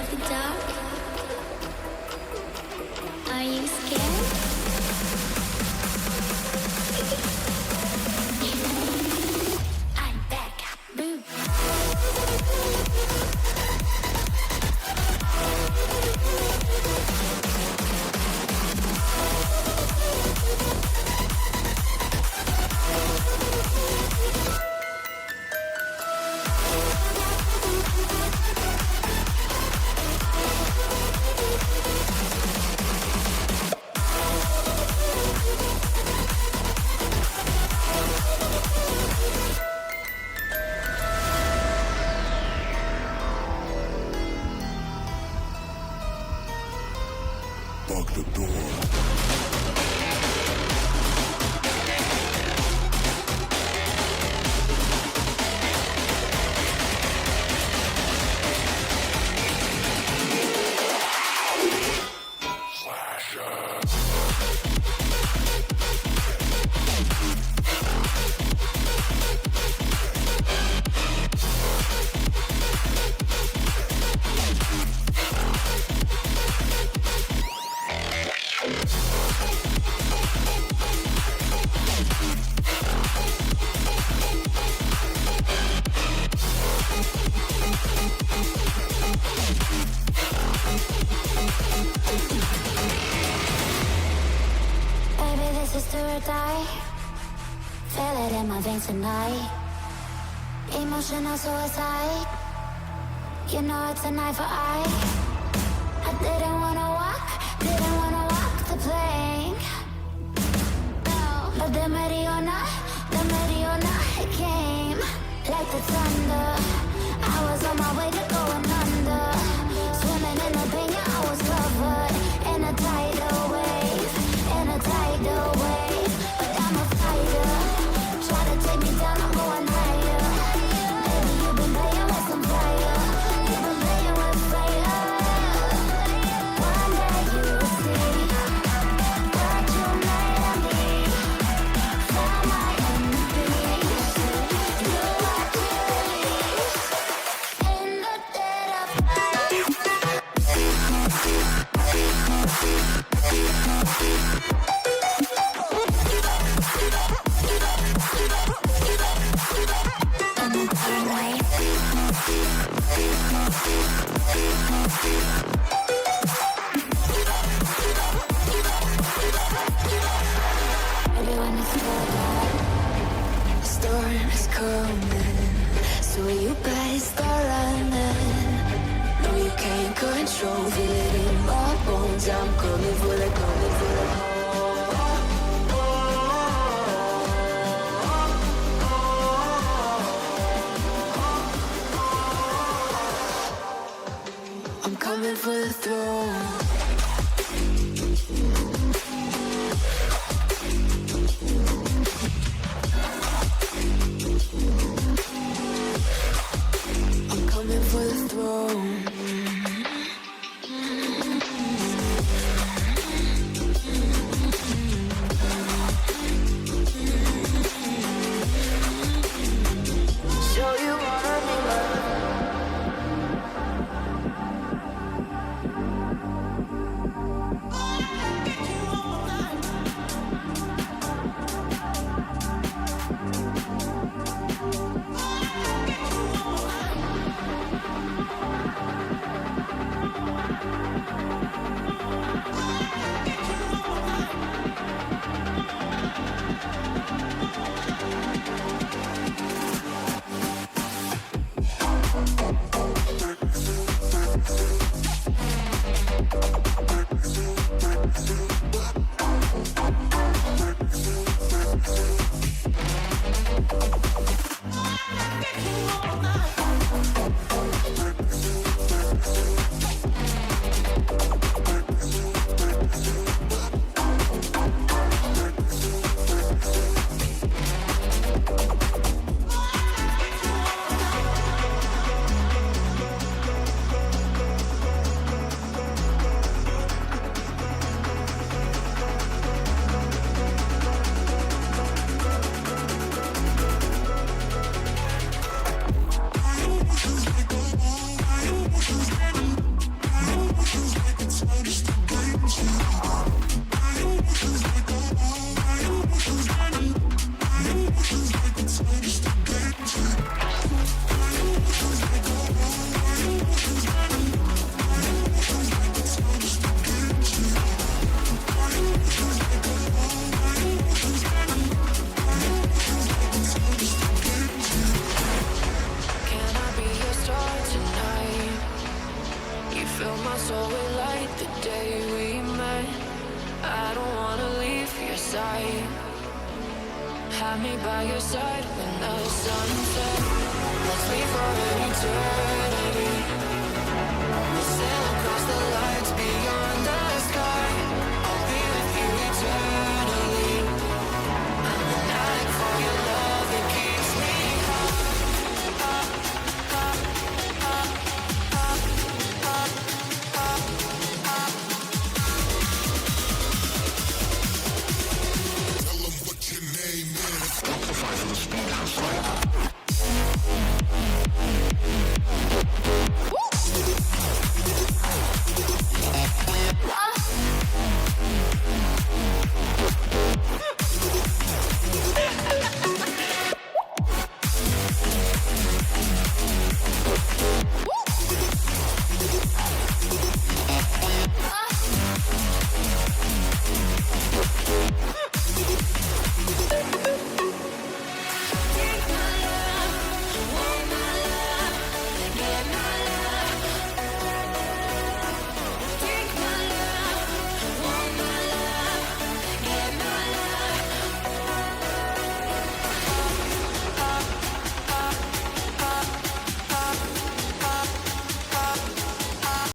of the dark? Are you scared? I'm back. Boom. Lock the door. Baby, this is do or die. Feel it in my veins tonight. Emotional suicide. You know it's an eye for eye. I didn't wanna walk the plank. No, but the Mariona, it came like the thunder. I was on my way to going under. Swimming in the pain, yeah, I was covered in a tidal wave, but I'm a fighter. Try to take me down, I'm going higher. Baby, you've been playing with some fire. You've been playing with fire. One day you will see what you made of me. Found my enemies. Do what you release. In the dead of night. Everyone is scared. Storm is coming, so you better start running. No, you can't control, feel it in my bones. I'm coming for the, coming for the. I'm coming for the throne. I'm coming for the throne. Show you wanna be loved. my soul with light the day we met. I don't wanna leave your side. Have me by your side when the sun sets. Let's leave for an eternity.